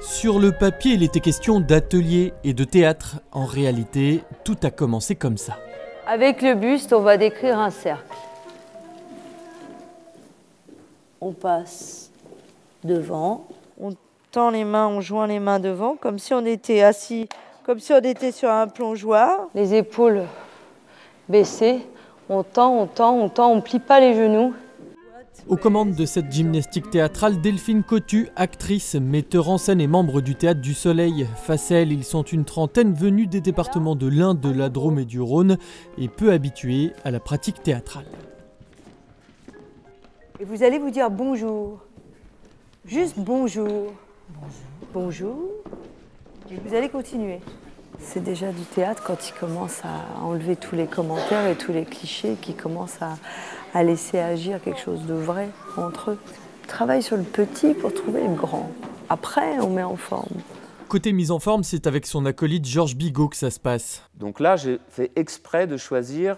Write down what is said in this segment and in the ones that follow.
Sur le papier, il était question d'atelier et de théâtre. En réalité, tout a commencé comme ça. Avec le buste, on va décrire un cercle. On passe devant. On tend les mains, on joint les mains devant, comme si on était assis, comme si on était sur un plongeoir. Les épaules baissées. On tend, on tend, on tend, on plie pas les genoux. Aux commandes de cette gymnastique théâtrale, Delphine Cotu, actrice, metteur en scène et membre du Théâtre du Soleil. Face à elle, ils sont une trentaine venus des départements de l'Ain, de la Drôme et du Rhône et peu habitués à la pratique théâtrale. Et vous allez vous dire bonjour. Juste bonjour. Bonjour. Et vous allez continuer. C'est déjà du théâtre quand il commence à enlever tous les commentaires et tous les clichés, qui commencent à laisser agir quelque chose de vrai entre eux. On travaille sur le petit pour trouver le grand. Après, on met en forme. Côté mise en forme, c'est avec son acolyte Georges Bigot que ça se passe. Donc là, j'ai fait exprès de choisir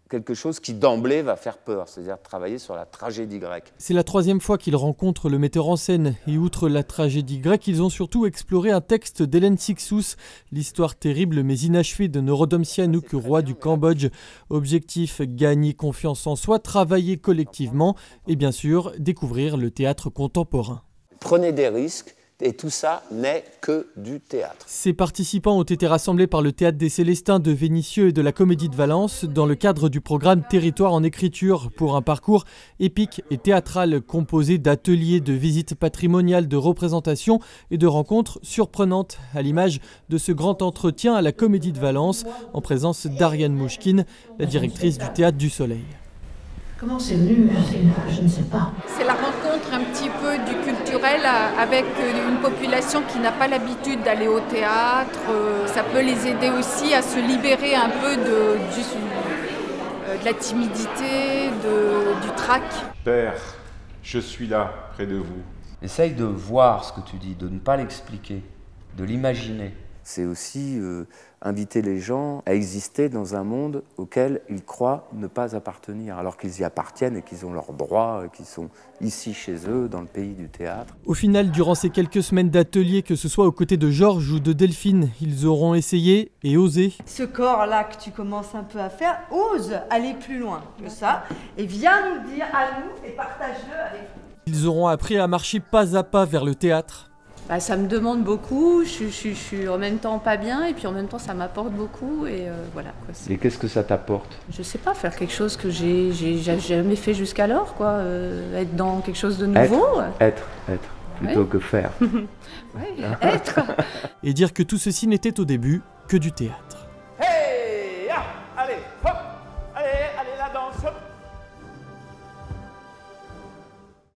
quelque chose qui d'emblée va faire peur, c'est-à-dire travailler sur la tragédie grecque. C'est la troisième fois qu'ils rencontrent le metteur en scène. Et outre la tragédie grecque, ils ont surtout exploré un texte d'Hélène Cixous, l'histoire terrible mais inachevée de Norodom Sihanouk, roi du Cambodge. Objectif, gagner confiance en soi, travailler collectivement et bien sûr, découvrir le théâtre contemporain. Prenez des risques. Et tout ça n'est que du théâtre. Ces participants ont été rassemblés par le Théâtre des Célestins de Vénissieux et de la Comédie de Valence dans le cadre du programme Territoire en écriture pour un parcours épique et théâtral composé d'ateliers, de visites patrimoniales, de représentations et de rencontres surprenantes, à l'image de ce grand entretien à la Comédie de Valence en présence d'Ariane Mouchkine, la directrice du Théâtre du Soleil. Comment c'est venu? Je ne sais pas. C'est la rencontre un petit peu du culturel avec une population qui n'a pas l'habitude d'aller au théâtre. Ça peut les aider aussi à se libérer un peu de la timidité, du trac. Père, je suis là, près de vous. Essaye de voir ce que tu dis, de ne pas l'expliquer, de l'imaginer. C'est aussi inviter les gens à exister dans un monde auquel ils croient ne pas appartenir, alors qu'ils y appartiennent et qu'ils ont leurs droits, qu'ils sont ici chez eux, dans le pays du théâtre. Au final, durant ces quelques semaines d'atelier, que ce soit aux côtés de Georges ou de Delphine, ils auront essayé et osé. Ce corps-là que tu commences un peu à faire, ose aller plus loin que ça et viens nous dire à nous et partage-le avec nous. Ils auront appris à marcher pas à pas vers le théâtre. Bah, ça me demande beaucoup, je suis en même temps pas bien et puis en même temps ça m'apporte beaucoup et voilà. Quoi, et qu'est-ce que ça t'apporte? Je sais pas, faire quelque chose que j'ai jamais fait jusqu'alors, quoi. Être dans quelque chose de nouveau. Être plutôt que faire. Ouais, être. Et dire que tout ceci n'était au début que du théâtre. Hey, ah, allez, hop, allez, la danse, hop.